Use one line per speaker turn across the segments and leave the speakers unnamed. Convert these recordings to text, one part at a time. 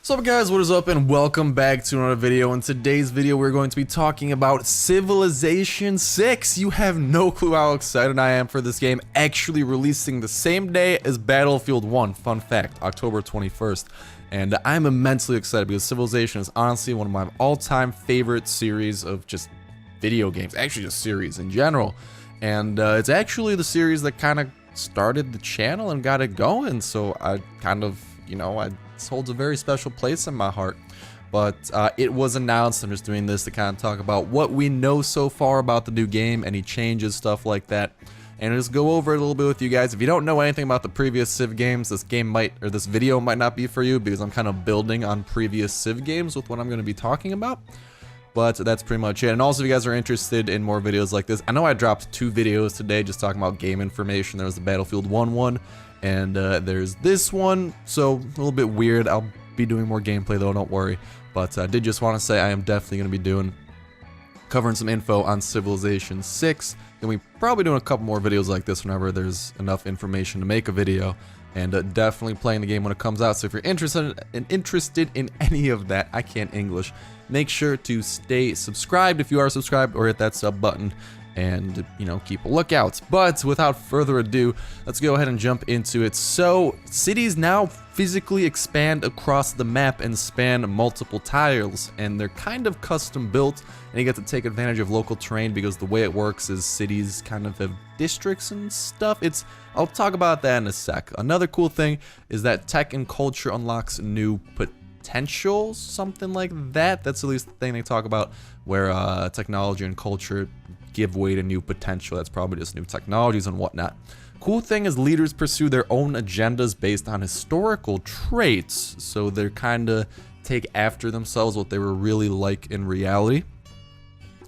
So guys, what is up and welcome back to another video. In today's video we're going to be talking about Civilization 6. You have no clue how excited I am for this game actually releasing the same day as Battlefield 1. Fun fact, October 21st. And I'm immensely excited because Civilization is honestly one of my all-time favorite series of just video games. Actually just series in general. And it's actually the series that kind of started the channel and got it going. So I kind of, it holds a very special place in my heart. But it was announced. I'm just doing this to kind of talk about what we know so far about the new game, any changes, stuff like that, and just go over it a little bit with you guys. If you don't know anything about the previous Civ games, this video might not be for you because I'm kind of building on previous Civ games with what I'm going to be talking about. But that's pretty much it. And also, if you guys are interested in more videos like this, I know I dropped 2 videos today just talking about game information. There was the Battlefield 1 one, and there's this one. So, a little bit weird. I'll be doing more gameplay though, don't worry. But I did just want to say I am definitely going to be covering some info on Civilization 6. And we probably doing a couple more videos like this whenever there's enough information to make a video. And definitely playing the game when it comes out. So if you're interested in any of that, I can't English, make sure to stay subscribed if you are subscribed, or hit that sub button and, keep a lookout. But without further ado, let's go ahead and jump into it. So cities now physically expand across the map and span multiple tiles, and they're kind of custom built, and you get to take advantage of local terrain because the way it works is cities kind of have districts and stuff. I'll talk about that in a sec. Another cool thing is that tech and culture unlocks new potential, something like that. That's at least the thing they talk about, where technology and culture give way to new potential. That's probably just new technologies and whatnot. Cool thing is leaders pursue their own agendas based on historical traits, so they're kind of take after themselves what they were really like in reality.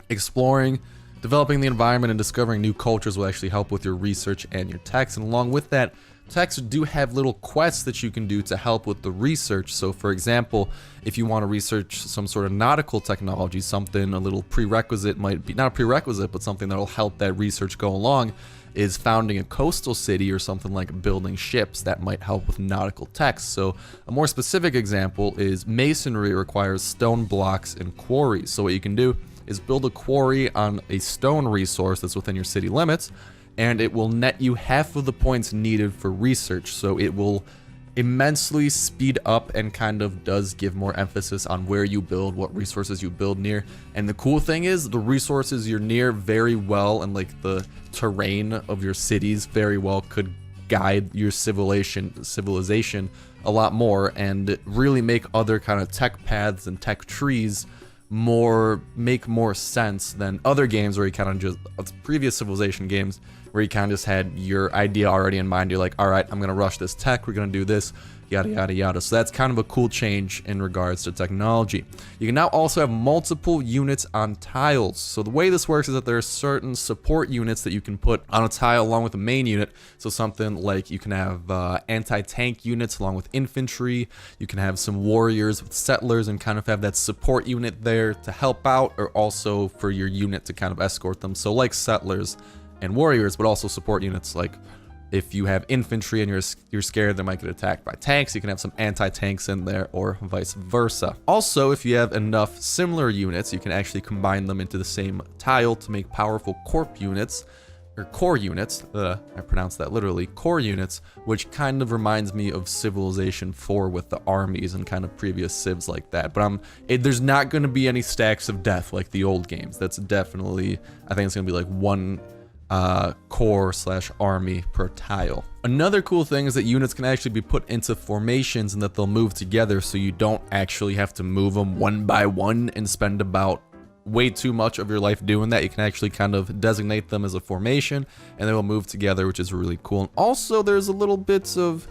Exploring, developing the environment, and discovering new cultures will actually help with your research and your techs. And along with that, techs do have little quests that you can do to help with the research. So for example, if you want to research some sort of nautical technology, something a little prerequisite might be, not a prerequisite, but something that'll help that research go along, is founding a coastal city or something like building ships. That might help with nautical techs. So a more specific example is masonry requires stone blocks and quarries. So what you can do is build a quarry on a stone resource that's within your city limits, and it will net you half of the points needed for research. So it will immensely speed up and kind of does give more emphasis on where you build, what resources you build near. And the cool thing is the resources you're near very well, and like the terrain of your cities very well could guide your civilization a lot more, and really make other kind of tech paths and tech trees make more sense than other games where you kind of just, previous Civilization games where you kind of just had your idea already in mind. You're like, all right, I'm gonna rush this tech, we're gonna do this, yada yada yada. So that's kind of a cool change in regards to technology. You can now also have multiple units on tiles. So the way this works is that there are certain support units that you can put on a tile along with the main unit. So something like you can have anti-tank units along with infantry. You can have some warriors with settlers and kind of have that support unit there to help out, or also for your unit to kind of escort them. So like settlers and warriors, but also support units. Like if you have infantry and you're scared they might get attacked by tanks, you can have some anti-tanks in there, or vice versa. Also, if you have enough similar units, you can actually combine them into the same tile to make powerful core units. I pronounced that literally, core units, which kind of reminds me of Civilization 4 with the armies and kind of previous civs like that. But there's not going to be any stacks of death like the old games. That's definitely, I think it's going to be like one core / army per tile. Another cool thing is that units can actually be put into formations and that they'll move together, so you don't actually have to move them one by one and spend about way too much of your life doing that. You can actually kind of designate them as a formation and they will move together, which is really cool. And also there's a little bits of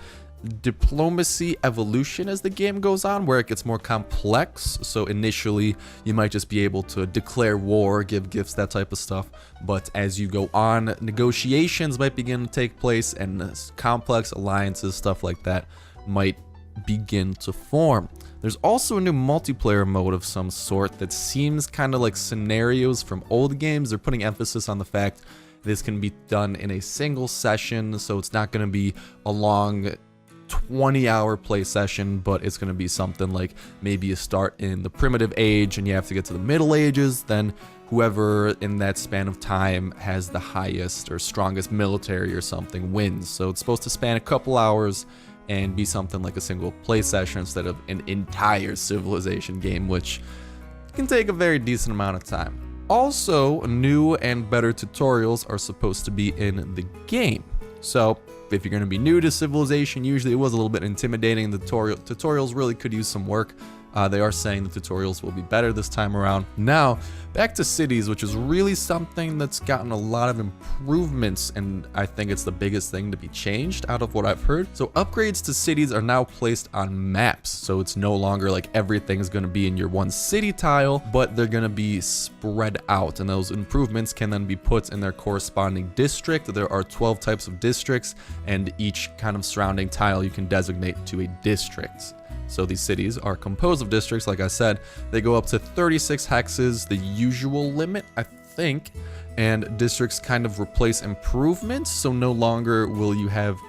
diplomacy evolution as the game goes on, where it gets more complex. So initially you might just be able to declare war, give gifts, that type of stuff, but as you go on, negotiations might begin to take place, and complex alliances, stuff like that, might begin to form. There's also a new multiplayer mode of some sort that seems kind of like scenarios from old games. They're putting emphasis on the fact this can be done in a single session, so it's not going to be a long 20-hour play session, but it's going to be something like maybe you start in the primitive age and you have to get to the Middle Ages, then whoever in that span of time has the highest or strongest military or something wins. So it's supposed to span a couple hours and be something like a single play session instead of an entire civilization game, which can take a very decent amount of time. Also, new and better tutorials are supposed to be in the game. So if you're going to be new to Civilization, usually it was a little bit intimidating. The tutorials really could use some work. They are saying the tutorials will be better this time around. Now, back to cities, which is really something that's gotten a lot of improvements, and I think it's the biggest thing to be changed out of what I've heard. So upgrades to cities are now placed on maps. So it's no longer like everything's going to be in your one city tile, but they're going to be spread out, and those improvements can then be put in their corresponding district. There are 12 types of districts, and each kind of surrounding tile you can designate to a district. So these cities are composed of districts, like I said. They go up to 36 hexes, the usual limit, I think. And districts kind of replace improvements, so no longer will you have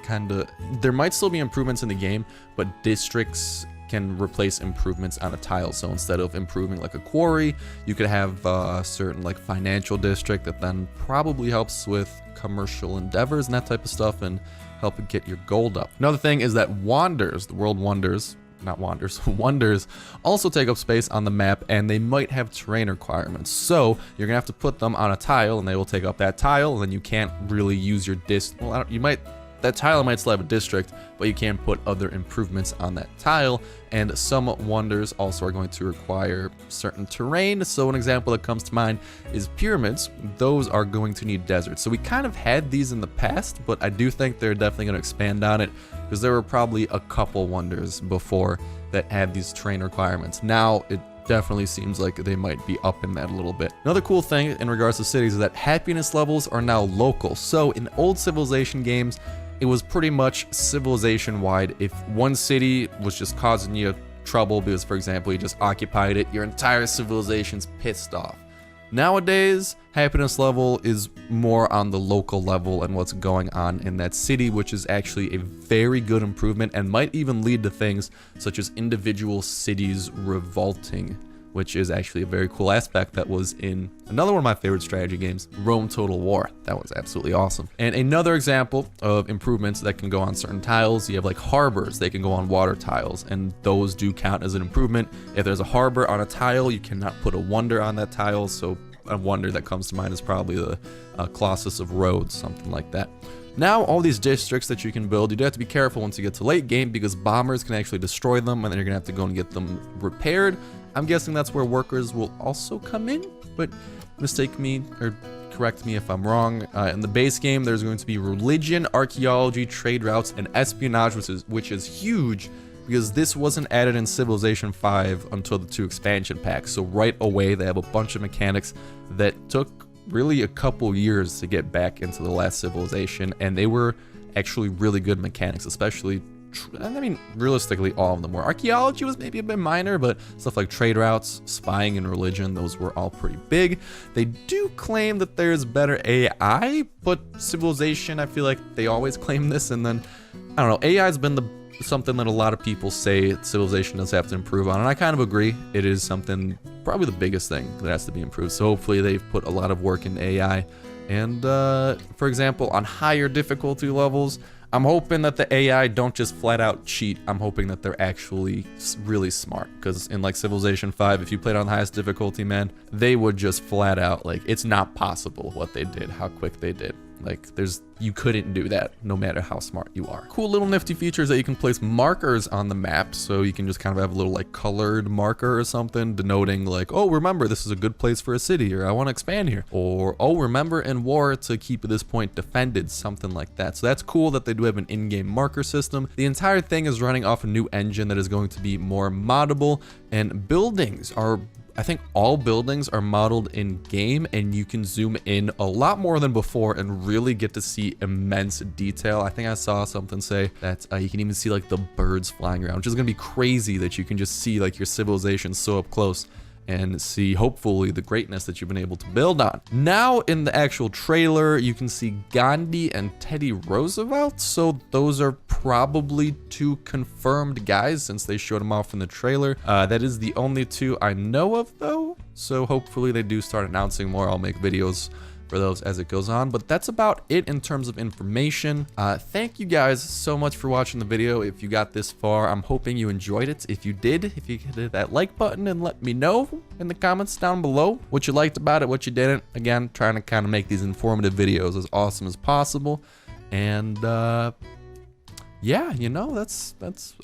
there might still be improvements in the game, but districts can replace improvements on a tile. So instead of improving like a quarry, you could have a certain like financial district that then probably helps with commercial endeavors and that type of stuff and help it get your gold up. Another thing is that wonders, the world wonders, not wanders, wonders also take up space on the map, and they might have terrain requirements. So you're gonna have to put them on a tile, and they will take up that tile, and then you can't really use your that tile might still have a district, but you can put other improvements on that tile. And some wonders also are going to require certain terrain. So an example that comes to mind is pyramids. Those are going to need deserts. So we kind of had these in the past, but I do think they're definitely going to expand on it, because there were probably a couple wonders before that had these terrain requirements. Now it definitely seems like they might be up in that a little bit. Another cool thing in regards to cities is that happiness levels are now local. So in old Civilization games, it was pretty much civilization-wide. If one city was just causing you trouble because, for example, you just occupied it, your entire civilization's pissed off. Nowadays, happiness level is more on the local level and what's going on in that city, which is actually a very good improvement and might even lead to things such as individual cities revolting, which is actually a very cool aspect that was in another one of my favorite strategy games, Rome Total War. That was absolutely awesome. And another example of improvements that can go on certain tiles, you have like harbors. They can go on water tiles, and those do count as an improvement. If there's a harbor on a tile, you cannot put a wonder on that tile. So a wonder that comes to mind is probably the Colossus of Rhodes, something like that. Now, all these districts that you can build, you do have to be careful once you get to late game, because bombers can actually destroy them, and then you're gonna have to go and get them repaired. I'm guessing that's where workers will also come in, but mistake me or correct me if I'm wrong. In the base game, there's going to be religion, archaeology, trade routes, and espionage, which is huge, because this wasn't added in Civilization 5 until the 2 expansion packs. So right away, they have a bunch of mechanics that took really a couple years to get back into the last Civilization, and they were actually really good mechanics, especially, I mean, realistically, all of them were. Archaeology was maybe a bit minor, but stuff like trade routes, spying, and religion, those were all pretty big. They do claim that there's better AI, but Civilization, I feel like they always claim this, and then, I don't know, AI's been something that a lot of people say Civilization does have to improve on, and I kind of agree. It is something, probably the biggest thing that has to be improved, so hopefully they've put a lot of work into AI. And, for example, on higher difficulty levels, I'm hoping that the AI don't just flat out cheat. I'm hoping that they're actually really smart, because in like Civilization 5, if you played on the highest difficulty, man, they would just flat out, like, it's not possible what they did, how quick they did. Like, you couldn't do that no matter how smart you are. Cool little nifty features that you can place markers on the map, so you can just kind of have a little like colored marker or something denoting like, oh, remember, this is a good place for a city, or I want to expand here, or oh, remember in war to keep this point defended, something like that. So that's cool that they do have an in-game marker system. The entire thing is running off a new engine that is going to be more moddable, and buildings are, I think all buildings are modeled in game, and you can zoom in a lot more than before and really get to see immense detail. I think I saw something say that you can even see like the birds flying around, which is gonna be crazy that you can just see like your civilization so up close. and see hopefully the greatness that you've been able to build on. Now in the actual trailer, you can see Gandhi and Teddy Roosevelt, so those are probably 2 confirmed guys since they showed them off in the trailer. That is the only 2 I know of though, so hopefully they do start announcing more. I'll make videos for those as it goes on, but that's about it in terms of information. Thank you guys so much for watching the video. If you got this far, I'm hoping you enjoyed it. If you did, if you hit that like button and let me know in the comments down below what you liked about it, what you didn't. Again, trying to kind of make these informative videos as awesome as possible. And yeah, you know, that's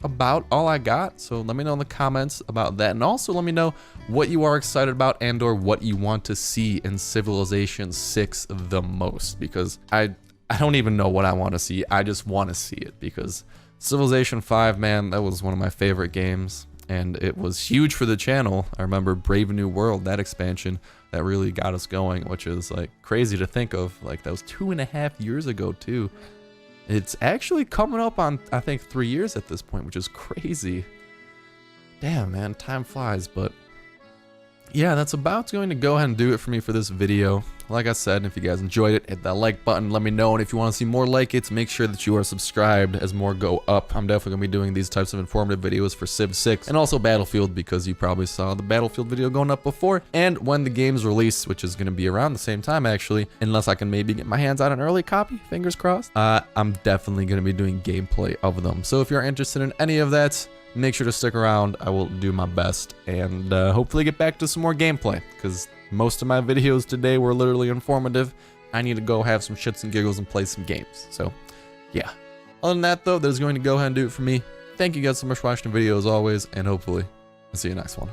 about all I got. So let me know in the comments about that, and also let me know what you are excited about and or what you want to see in Civilization 6 the most, because I don't even know what I want to see. I just want to see it, because Civilization 5, man, that was one of my favorite games, and it was huge for the channel. I remember Brave New World, that expansion that really got us going, which is like crazy to think of. Like that was 2.5 years ago too. It's actually coming up on, I think, 3 years at this point, which is crazy. Damn, man, time flies. But yeah, that's about going to go ahead and do it for me for this video. Like I said, if you guys enjoyed it, hit that like button, let me know. And if you want to see more like it, make sure that you are subscribed as more go up. I'm definitely going to be doing these types of informative videos for Civ 6 and also Battlefield, because you probably saw the Battlefield video going up before. And when the game's release, which is going to be around the same time actually, unless I can maybe get my hands on an early copy, fingers crossed, I'm definitely going to be doing gameplay of them. So if you're interested in any of that, make sure to stick around. I will do my best and hopefully get back to some more gameplay, because most of my videos today were literally informative. I need to go have some shits and giggles and play some games. So yeah, other than that though, that is going to go ahead and do it for me. Thank you guys so much for watching the video as always, and hopefully I'll see you next one.